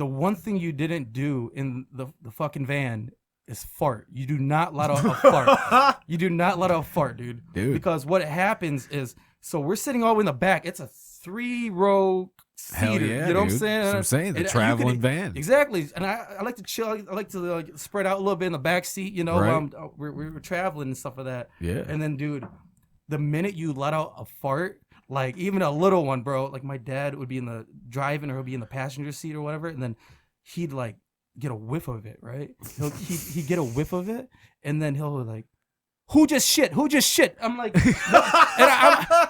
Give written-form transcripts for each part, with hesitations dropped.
the one thing you didn't do in the fucking van is fart. You do not let out a fart. You do not let out a fart, dude. Because what happens is, so we're sitting all the way in the back. It's a 3-row seater. Hell yeah, you know dude. what I'm saying? That's what I'm saying. The traveling van. Exactly. And I like to chill. I like to like spread out a little bit in the back seat. You know, right. we're traveling and stuff like that. Yeah. And then, dude, the minute you let out a fart, like even a little one, bro. Like my dad would be in the driving or he'll be in the passenger seat or whatever, and then he'd like get a whiff of it, right? He'd get a whiff of it, and then he'll like, who just shit? Who just shit? I'm like, and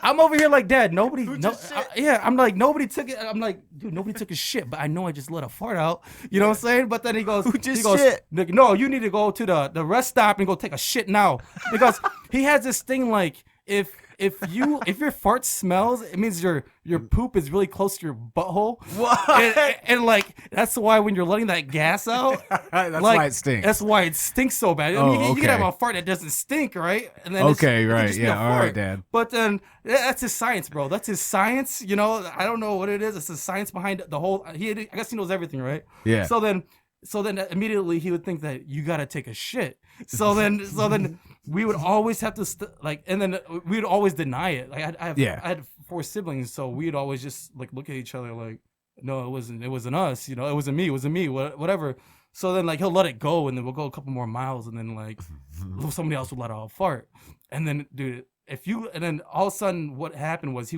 I'm over here like, Dad, nobody, I'm like, nobody took it. I'm like, dude, nobody took a shit, but I know I just let a fart out. You know what I'm saying? But then he goes, shit? No, you need to go to the rest stop and go take a shit now, because he has this thing like if your fart smells, it means your poop is really close to your butthole. What? And like that's why when you're letting that gas out, that's like, why it stinks. That's why it stinks so bad. I mean, you can have a fart that doesn't stink, right? And then right, yeah, all right, Dad. But then that's his science, bro. That's his science. You know, I don't know what it is. It's the science behind the whole. I guess he knows everything, right? Yeah. So then immediately he would think that you gotta take a shit. So then we would always have to and then we would always deny it. Like I had 4 siblings, so we'd always just like look at each other like, no, it wasn't us. You know, it wasn't me. Whatever. So then like he'll let it go, and then we'll go a couple more miles, and then like somebody else would let out a fart, and then dude, and then all of a sudden what happened was he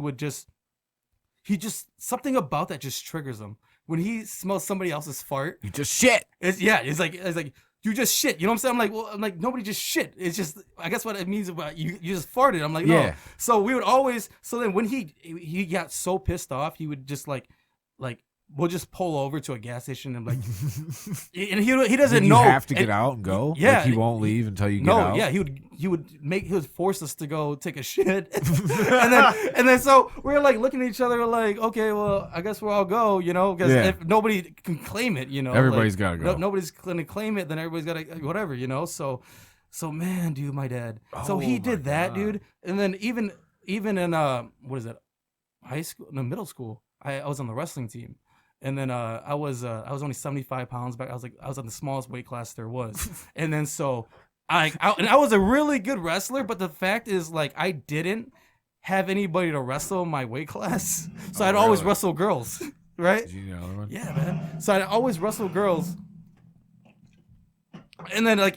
just something about that just triggers him. When he smells somebody else's fart, you just shit. It's like you just shit. You know what I'm saying? I'm like nobody just shit. It's just, I guess what it means about you just farted. I'm like, no. Yeah. So we would always. So then when he got so pissed off, he would just like we'll just pull over to a gas station and like, and he doesn't know. You have to get out and go. Yeah, like he won't leave until you get out. Yeah, he would force us to go take a shit, and then so we're like looking at each other like, okay, well, I guess we'll all go, you know, because if nobody can claim it, you know, everybody's gotta go. Nobody's gonna claim it, then everybody's gotta whatever, you know. So man, dude, my dad. So he did that, dude, and then even in what is it, high school, no, middle school, I was on the wrestling team. And then I was only 75 pounds back. I was on the smallest weight class there was. And then so I was a really good wrestler, but the fact is like I didn't have anybody to wrestle in my weight class. So I'd always wrestle girls, right? Did you know that one? Yeah, man. So I'd always wrestle girls. And then I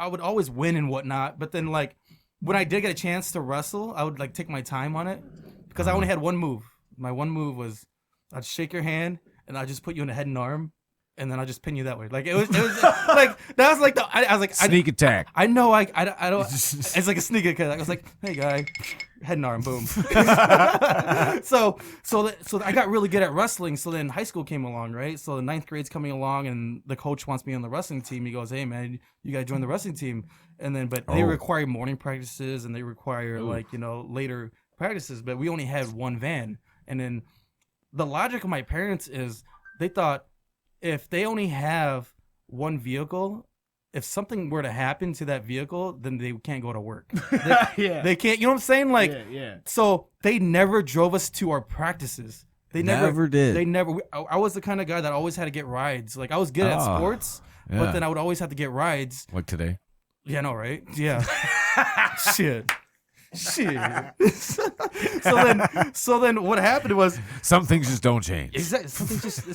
would always win and whatnot, but then like when I did get a chance to wrestle, I would like take my time on it because I only had one move. My one move was I'd shake your hand and I'd just put you in the head and arm, and then I'd just pin you that way. Like it was like that was like I was like sneak attack. I know I don't. It's like a sneak attack. I was like, hey guy, head and arm, boom. so I got really good at wrestling. So then high school came along, right? So the 9th grade's coming along, and the coach wants me on the wrestling team. He goes, hey man, you gotta join the wrestling team. And then they require morning practices and they require like, you know, later practices. But we only had one van, and then the logic of my parents is they thought if they only have one vehicle, if something were to happen to that vehicle, then they can't go to work. They can't, you know what I'm saying? Like, so they never drove us to our practices. They never did. They never. I was the kind of guy that always had to get rides. Like I was good at sports, but then I would always have to get rides. Like today? Yeah, no, right? Yeah. Shit. So then what happened was some things just don't change. Exactly. It's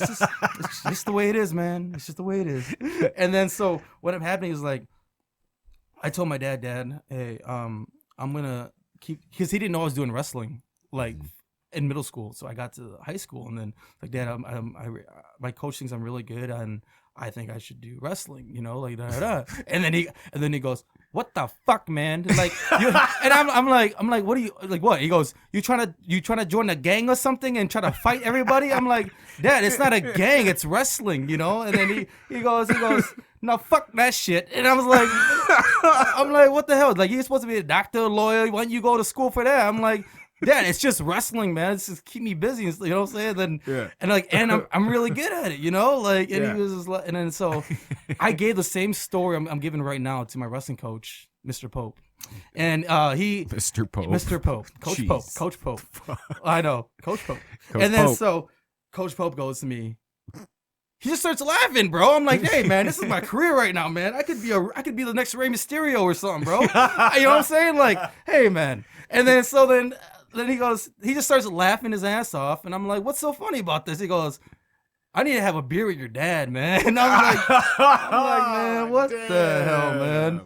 just the way it is, man. It's just the way it is. And then so what ended up happening is like I told my dad, hey, I'm gonna keep, because he didn't know I was doing wrestling like in middle school. So I got to high school and then like, Dad, my coach thinks I'm really good and I think I should do wrestling, you know, like da. And then he goes, what the fuck, man? Like, and I'm like, what are you like? What? He goes, you trying to join a gang or something and try to fight everybody? I'm like, Dad, it's not a gang, it's wrestling, you know. And then he goes, no, fuck that shit. And I was like, what the hell? Like, you're supposed to be a doctor, a lawyer. Why don't you go to school for that? I'm like, Dad, it's just wrestling, man. It's just keep me busy. You know what I'm saying? And I'm really good at it, you know? Like, and he was just like, and then so I gave the same story I'm giving right now to my wrestling coach, Mr. Pope. And Mr. Pope, Coach Jeez. Pope. I know, Coach Pope. Coach and then Pope. so Coach Pope goes to me. He just starts laughing, bro. I'm like, hey, man, this is my career right now, man. I could be the next Rey Mysterio or something, bro. You know what I'm saying? Like, hey, man. And then then he goes, he just starts laughing his ass off, and I'm like, what's so funny about this? He goes, I need to have a beer with your dad, man. And I'm like, man, what the hell, man?